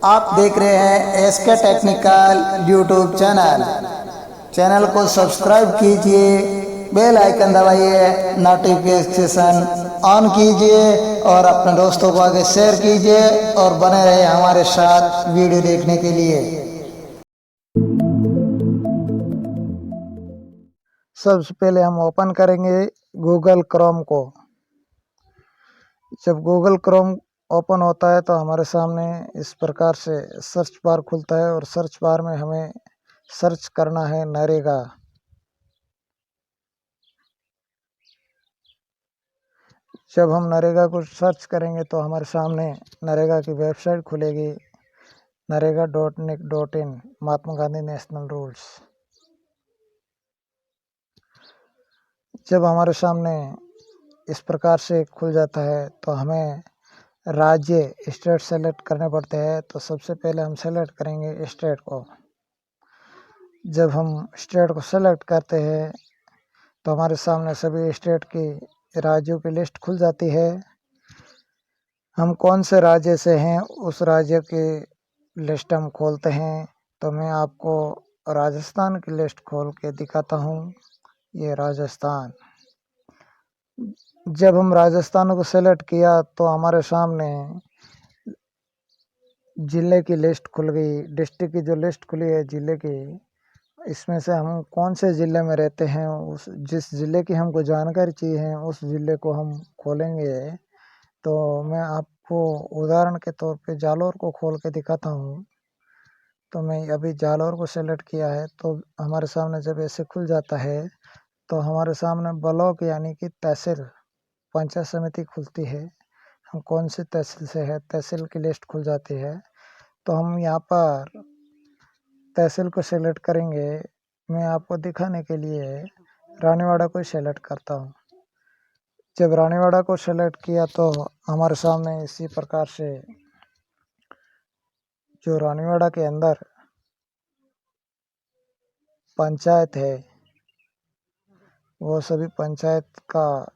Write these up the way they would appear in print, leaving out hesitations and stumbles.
आप देख रहे हैं एसके टेक्निकल यूट्यूब चैनल को सब्सक्राइब कीजिए, बेल आइकन दबाइए, नोटिफिकेशन ऑन कीजिए और अपने दोस्तों को आगे शेयर कीजिए और बने रहे हमारे साथ वीडियो देखने के लिए। सबसे पहले हम ओपन करेंगे गूगल क्रोम को। जब गूगल क्रोम ओपन होता है तो हमारे सामने इस प्रकार से सर्च बार खुलता है और सर्च बार में हमें सर्च करना है नरेगा। जब हम नरेगा को सर्च करेंगे तो हमारे सामने नरेगा की वेबसाइट खुलेगी, narega.nic.in, Mahatma Gandhi national rules. जब हमारे सामने इस प्रकार से खुल जाता है तो हमें राज्य स्टेट सेलेक्ट करने पड़ते हैं। तो सबसे पहले हम सेलेक्ट करेंगे स्टेट को। जब हम स्टेट को सेलेक्ट करते हैं तो हमारे सामने सभी स्टेट की राज्यों की लिस्ट खुल जाती है। हम कौन से राज्य से हैं उस राज्य की लिस्ट हम खोलते हैं। तो मैं आपको राजस्थान की लिस्ट खोल के दिखाता हूँ। ये राजस्थान। जब हम राजस्थान को सेलेक्ट किया तो हमारे सामने ज़िले की लिस्ट खुल गई, डिस्ट्रिक्ट की जो लिस्ट खुली है ज़िले की। इसमें से हम कौन से ज़िले में रहते हैं, उस जिस ज़िले की हमको जानकारी चाहिए है उस ज़िले को हम खोलेंगे। तो मैं आपको उदाहरण के तौर पे जालौर को खोल के दिखाता हूँ। तो मैं अभी जालौर को सेलेक्ट किया है। तो हमारे सामने जब ऐसे खुल जाता है तो हमारे सामने ब्लॉक यानी कि तहसील, पंचायत समिति खुलती है। हम कौन सी तहसील से है, तहसील की लिस्ट खुल जाती है। तो हम यहाँ पर तहसील को सेलेक्ट करेंगे। मैं आपको दिखाने के लिए रानीवाड़ा को सेलेक्ट करता हूँ। जब रानीवाड़ा को सेलेक्ट किया तो हमारे सामने इसी प्रकार से जो रानीवाड़ा के अंदर पंचायत है वो सभी पंचायत का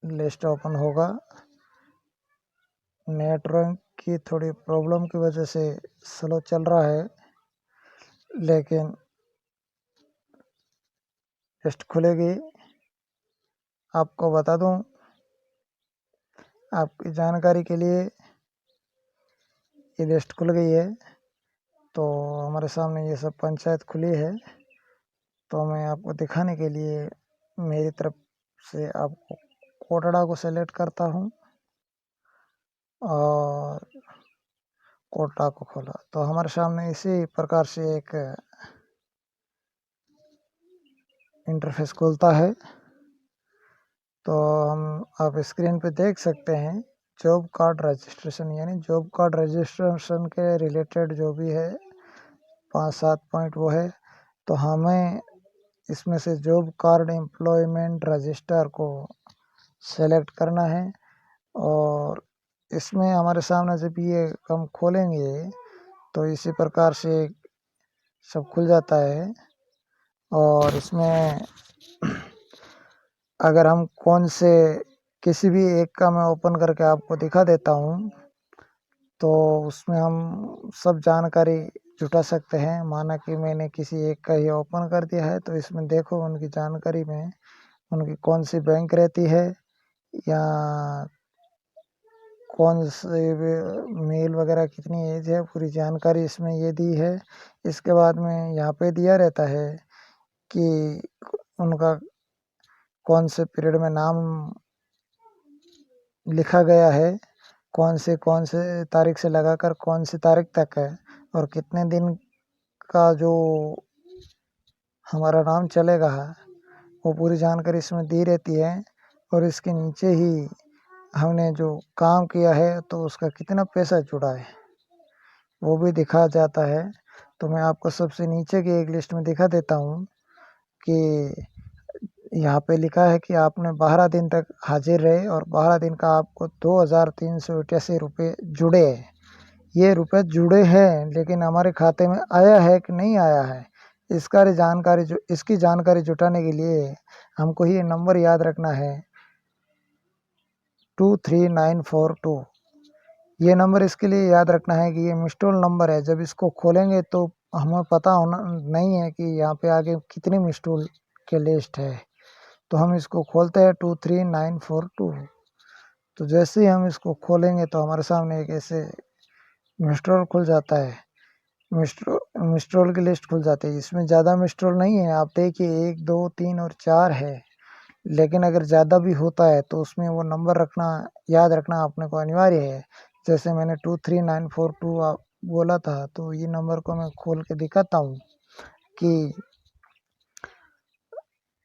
लिस्ट ओपन होगा। नेटवर्क की थोड़ी प्रॉब्लम की वजह से स्लो चल रहा है, लेकिन लिस्ट खुलेगी। आपको बता दूं आपकी जानकारी के लिए, ये लिस्ट खुल गई है। तो हमारे सामने ये सब पंचायत खुली है। तो मैं आपको दिखाने के लिए मेरी तरफ से आपको कोटड़ा को सेलेक्ट करता हूँ और कोटा को खोला। तो हमारे सामने इसी प्रकार से एक इंटरफेस खुलता है। तो हम आप स्क्रीन पे देख सकते हैं जॉब कार्ड रजिस्ट्रेशन, यानी जॉब कार्ड रजिस्ट्रेशन के रिलेटेड जो भी है 5-7 पॉइंट वो है। तो हमें इसमें से जॉब कार्ड एम्प्लॉयमेंट रजिस्टर को सेलेक्ट करना है। और इसमें हमारे सामने जब ये हम खोलेंगे तो इसी प्रकार से सब खुल जाता है। और इसमें अगर हम कौन से किसी भी एक का मैं ओपन करके आपको दिखा देता हूँ तो उसमें हम सब जानकारी जुटा सकते हैं। माना कि मैंने किसी एक का ही ओपन कर दिया है तो इसमें देखो उनकी जानकारी में उनकी कौन सी बैंक रहती है या कौन से मेल वगैरह, कितनी एज है, पूरी जानकारी इसमें ये दी है। इसके बाद में यहाँ पे दिया रहता है कि उनका कौन से पीरियड में नाम लिखा गया है, कौन से तारीख से लगाकर कौन सी तारीख तक है और कितने दिन का जो हमारा नाम चलेगा वो पूरी जानकारी इसमें दी रहती है। और इसके नीचे ही हमने जो काम किया है तो उसका कितना पैसा जुड़ा है वो भी दिखा जाता है। तो मैं आपको सबसे नीचे की एक लिस्ट में दिखा देता हूँ कि यहाँ पे लिखा है कि आपने 12 दिन तक हाजिर रहे और 12 दिन का आपको 2388 रुपये जुड़े। ये रुपये जुड़े हैं, लेकिन हमारे खाते में आया है कि नहीं आया है इसकी जानकारी जुटाने के लिए हमको ये नंबर याद रखना है 23942। ये नंबर इसके लिए याद रखना है कि ये मिस्ड नंबर है। जब इसको खोलेंगे तो हमें पता होना नहीं है कि यहाँ पे आगे कितनी मिस्ड के लिस्ट है। तो हम इसको खोलते हैं 23942। तो जैसे ही हम इसको खोलेंगे तो हमारे सामने एक ऐसे मिस्ड खुल जाता है। मिस्ड की लिस्ट खुल जाती है। इसमें ज़्यादा मिस्ड नहीं है, आप देखिए 1 2 3 और 4 है। लेकिन अगर ज़्यादा भी होता है तो उसमें वो नंबर रखना याद रखना अपने को अनिवार्य है। जैसे मैंने 23942 बोला था, तो ये नंबर को मैं खोल के दिखाता हूँ कि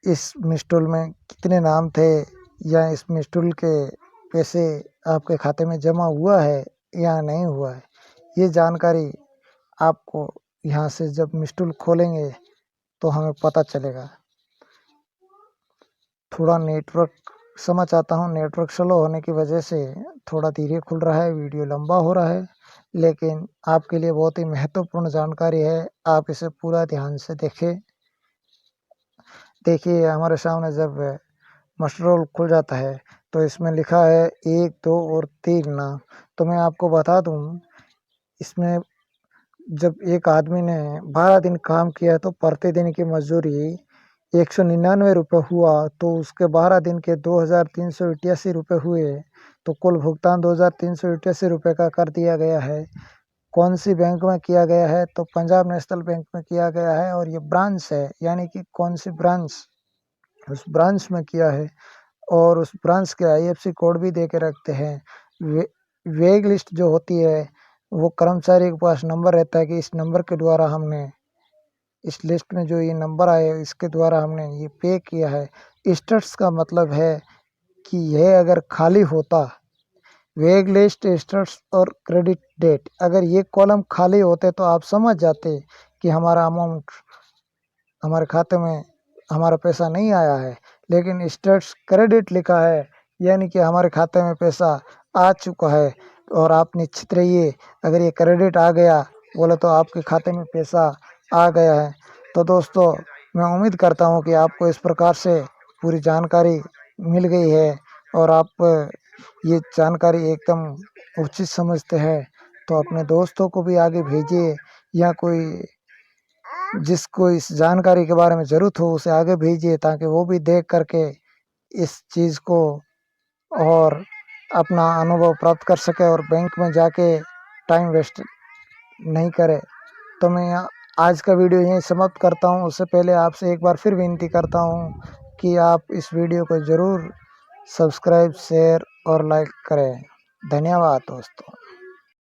इस मिस्ड में कितने नाम थे, या इस मिस्ड के पैसे आपके खाते में जमा हुआ है या नहीं हुआ है। ये जानकारी आपको यहाँ से जब मिस्ड खोलेंगे तो हमें पता चलेगा। थोड़ा नेटवर्क समझ आता हूँ, नेटवर्क स्लो होने की वजह से थोड़ा धीरे खुल रहा है, वीडियो लंबा हो रहा है, लेकिन आपके लिए बहुत ही महत्वपूर्ण जानकारी है। आप इसे पूरा ध्यान से देखें। देखिए हमारे सामने जब मिस्ड खुल जाता है तो इसमें लिखा है 1 2 और 3 नाम। तो मैं आपको बता दूं, इसमें जब एक आदमी ने 12 दिन काम किया तो प्रतिदिन की मजदूरी 199 रुपये हुआ, तो उसके 12 दिन के 2388 रुपये हुए। तो कुल भुगतान 2388 रुपये का कर दिया गया है। कौन सी बैंक में किया गया है? तो पंजाब नेशनल बैंक में किया गया है। और ये ब्रांच है, यानी कि कौन सी ब्रांच, उस ब्रांच में किया है। और उस ब्रांच के IFSC कोड भी दे के रखते हैं। वेग लिस्ट जो होती है वो कर्मचारी के पास नंबर रहता है कि इस नंबर के द्वारा हमने इस लिस्ट में जो ये नंबर आए इसके द्वारा हमने ये पे किया है। स्टेटस का मतलब है कि यह अगर खाली होता, वेग लिस्ट, स्टेटस और क्रेडिट डेट, अगर ये कॉलम खाली होते तो आप समझ जाते कि हमारा अमाउंट, हमारे खाते में हमारा पैसा नहीं आया है। लेकिन स्टेटस क्रेडिट लिखा है, यानी कि हमारे खाते में पैसा आ चुका है। और आप निश्चित रहिए, अगर ये क्रेडिट आ गया बोले तो आपके खाते में पैसा आ गया है। तो दोस्तों, मैं उम्मीद करता हूँ कि आपको इस प्रकार से पूरी जानकारी मिल गई है और आप ये जानकारी एकदम उचित समझते हैं। तो अपने दोस्तों को भी आगे भेजिए, या कोई जिसको इस जानकारी के बारे में ज़रूरत हो उसे आगे भेजिए, ताकि वो भी देख करके इस चीज़ को और अपना अनुभव प्राप्त कर सके और बैंक में जाके टाइम वेस्ट नहीं करे। तो मैं यहाँ आज का वीडियो यहीं समाप्त करता हूँ। उससे पहले आपसे एक बार फिर विनती करता हूँ कि आप इस वीडियो को ज़रूर सब्सक्राइब, शेयर और लाइक करें। धन्यवाद दोस्तों।